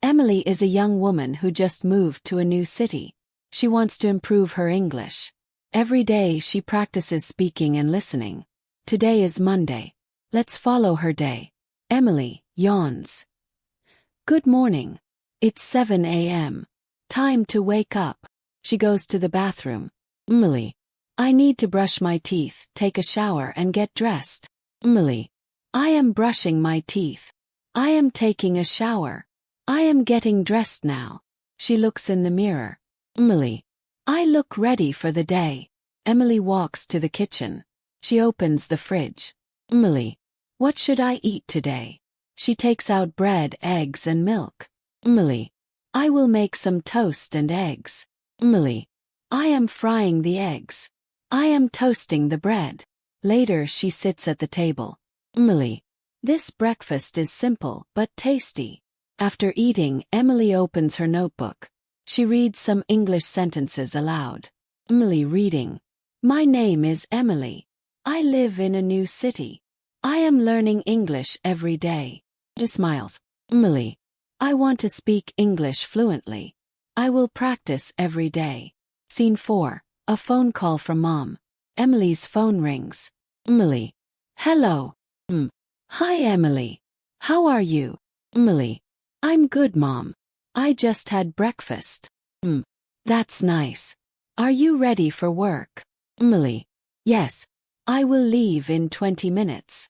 Emily is a young woman who just moved to a new city. She wants to improve her English. Every day she practices speaking and listening. Today is Monday. Let's follow her day. Emily yawns. Good morning. It's 7 a.m. Time to wake up. She goes to the bathroom. Emily. I need to brush my teeth, take a shower and get dressed. Emily. I am brushing my teeth. I am taking a shower. I am getting dressed now. She looks in the mirror. Emily. I look ready for the day. Emily walks to the kitchen. She opens the fridge. Emily. What should I eat today? She takes out bread, eggs and milk. Emily. I will make some toast and eggs. Emily. I am frying the eggs. I am toasting the bread. Later she sits at the table. Emily. This breakfast is simple but tasty. After eating, Emily opens her notebook. She reads some English sentences aloud. Emily reading. My name is Emily. I live in a new city. I am learning English every day. She smiles. Emily. I want to speak English fluently. I will practice every day. Scene 4. A phone call from Mom. Emily's phone rings. Emily. Hello. Hi Emily. How are you? Emily. I'm good Mom. I just had breakfast. That's nice. Are you ready for work? Emily. Yes. I will leave in 20 minutes.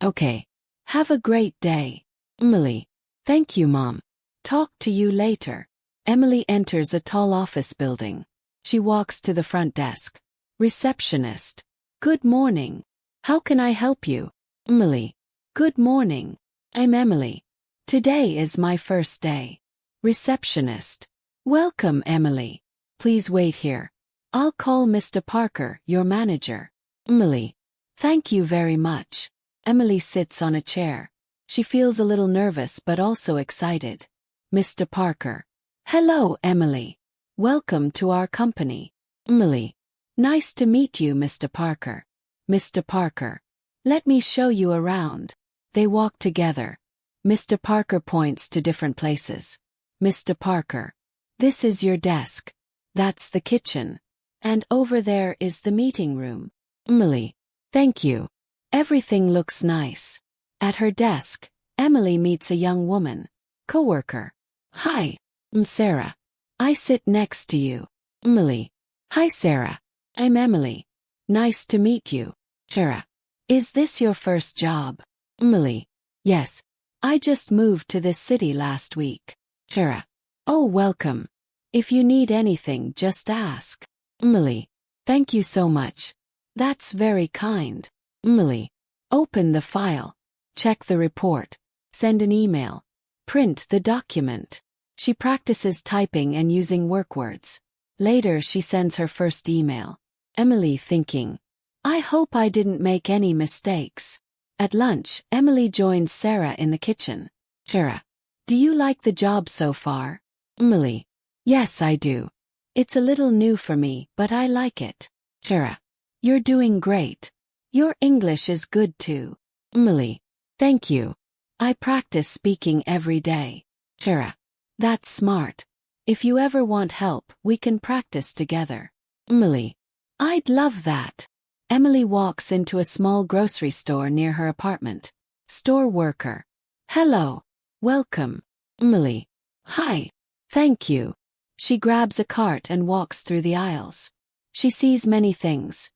Okay. Have a great day. Emily. Thank you Mom. Talk to you later. Emily enters a tall office building. She walks to the front desk. Receptionist. Good morning. How can I help you? Emily. Good morning. I'm Emily. Today is my first day. Receptionist. Welcome Emily. Please wait here. I'll call Mr. Parker, your manager. Emily. Thank you very much. Emily sits on a chair. She feels a little nervous but also excited. Mr. Parker. Hello Emily. Welcome to our company. Emily. Nice to meet you Mr. Parker. Mr. Parker. Let me show you around. They walk together. Mr. Parker points to different places. Mr. Parker. This is your desk. That's the kitchen. And over there is the meeting room. Emily. Thank you. Everything looks nice. At her desk, Emily meets a young woman. Coworker. Hi. I'm Sarah. I sit next to you. Emily. Hi Sarah. I'm Emily. Nice to meet you. Sarah. Is this your first job? Emily. Yes. I just moved to this city last week. Sarah. Oh, welcome. If you need anything, just ask. Emily. Thank you so much. That's very kind. Emily. Open the file. Check the report. Send an email. Print the document. She practices typing and using work words. Later she sends her first email. Emily thinking. I hope I didn't make any mistakes. At lunch, Emily joins Sarah in the kitchen. Sarah. Do you like the job so far? Emily. Yes, I do. It's a little new for me, but I like it. Sarah. You're doing great. Your English is good too. Emily. Thank you. I practice speaking every day. Sarah. That's smart. If you ever want help, we can practice together. Emily. I'd love that. Emily walks into a small grocery store near her apartment. Store worker. Hello. Welcome. Emily. Hi. Thank you. She grabs a cart and walks through the aisles. She sees many things.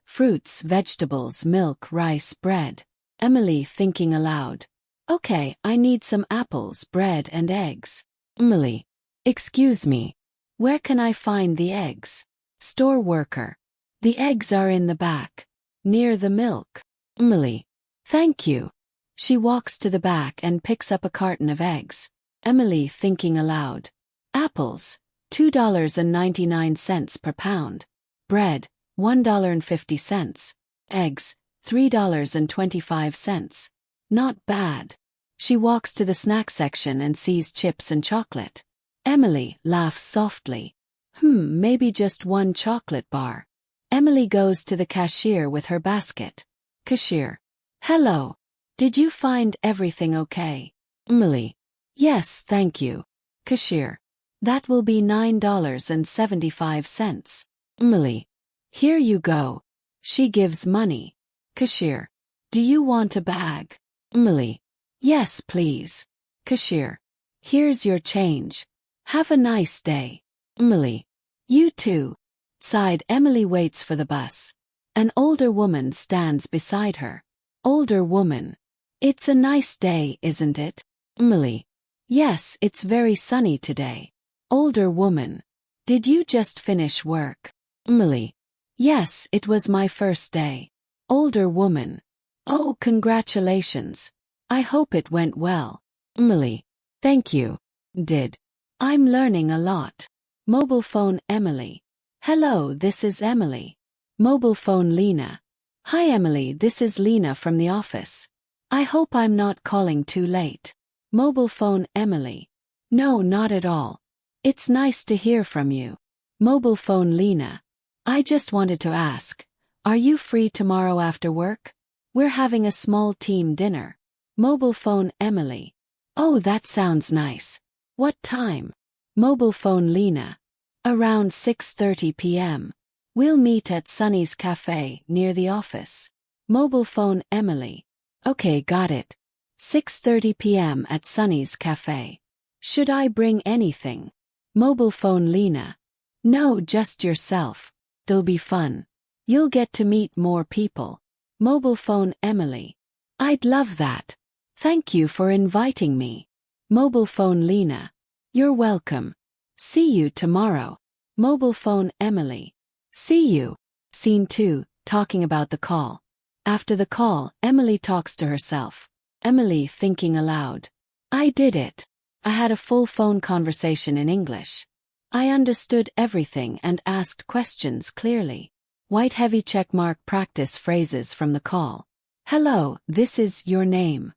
Fruits, vegetables, milk, rice, bread. Emily thinking aloud. Okay, I need some apples, bread and eggs. Emily. Excuse me. Where can I find the eggs? Store worker. The eggs are in the back. Near the milk. Emily. Thank you. She walks to the back and picks up a carton of eggs. Emily thinking aloud. Apples. $2.99 per pound. Bread. $1.50. Eggs. $3.25. Not bad. She walks to the snack section and sees chips and chocolate. Emily laughs softly. Maybe just one chocolate bar. Emily goes to the cashier with her basket. Cashier. Hello. Did you find everything okay? Emily. Yes, thank you. Cashier. That will be $9.75. Emily. Here you go. She gives money. Cashier. Do you want a bag? Emily. Yes, please. Cashier. Here's your change. Have a nice day. Emily. You too. Side. Emily waits for the bus. An older woman stands beside her. Older woman. It's a nice day, isn't it? Emily. Yes, it's very sunny today. Older woman. Did you just finish work? Emily. Yes, it was my first day. Older woman. Oh, congratulations. I hope it went well. Emily. Thank you. Did. I'm learning a lot. Mobile phone. Emily. Hello, this is Emily. Mobile phone. Lena. Hi Emily, this is Lena from the office. I hope I'm not calling too late. Mobile phone. Emily. No, not at all. It's nice to hear from you. Mobile phone. Lena. I just wanted to ask, are you free tomorrow after work? We're having a small team dinner. Mobile phone. Emily. Oh, that sounds nice. What time? Mobile phone. Lena. Around 6:30 p.m. We'll meet at Sunny's Cafe near the office. Mobile phone. Emily. Okay, got it. 6:30 p.m. at Sunny's Cafe. Should I bring anything? Mobile phone. Lena. No, just yourself. It'll be fun. You'll get to meet more people. Mobile phone. Emily. I'd love that. Thank you for inviting me. Mobile phone. Lena. You're welcome. See you tomorrow. Mobile phone. Emily. See you. Scene 2, talking about the call. After the call, Emily talks to herself. Emily thinking aloud. I did it. I had a full phone conversation in English. I understood everything and asked questions clearly. White heavy check mark. Practice phrases from the call. Hello, this is your name.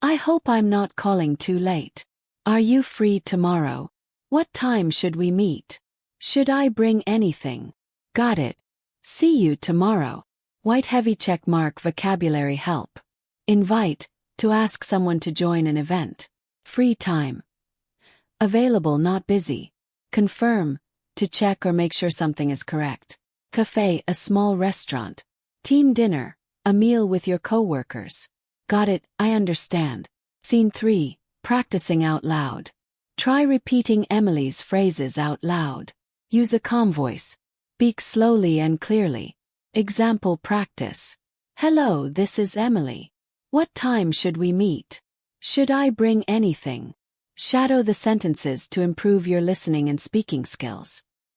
I hope I'm not calling too late. Are you free tomorrow? What time should we meet? Should I bring anything? Got it. See you tomorrow. White heavy check mark. Vocabulary help. Invite, to ask someone to join an event. Free time. Available, not busy. Confirm, to check or make sure something is correct. Cafe, a small restaurant. Team dinner, a meal with your coworkers. Got it, I understand. Scene 3, practicing out loud. Try repeating Emily's phrases out loud. Use a calm voice. Speak slowly and clearly. Example practice. Hello, this is Emily. What time should we meet? Should I bring anything? Shadow the sentences to improve your listening and speaking skills.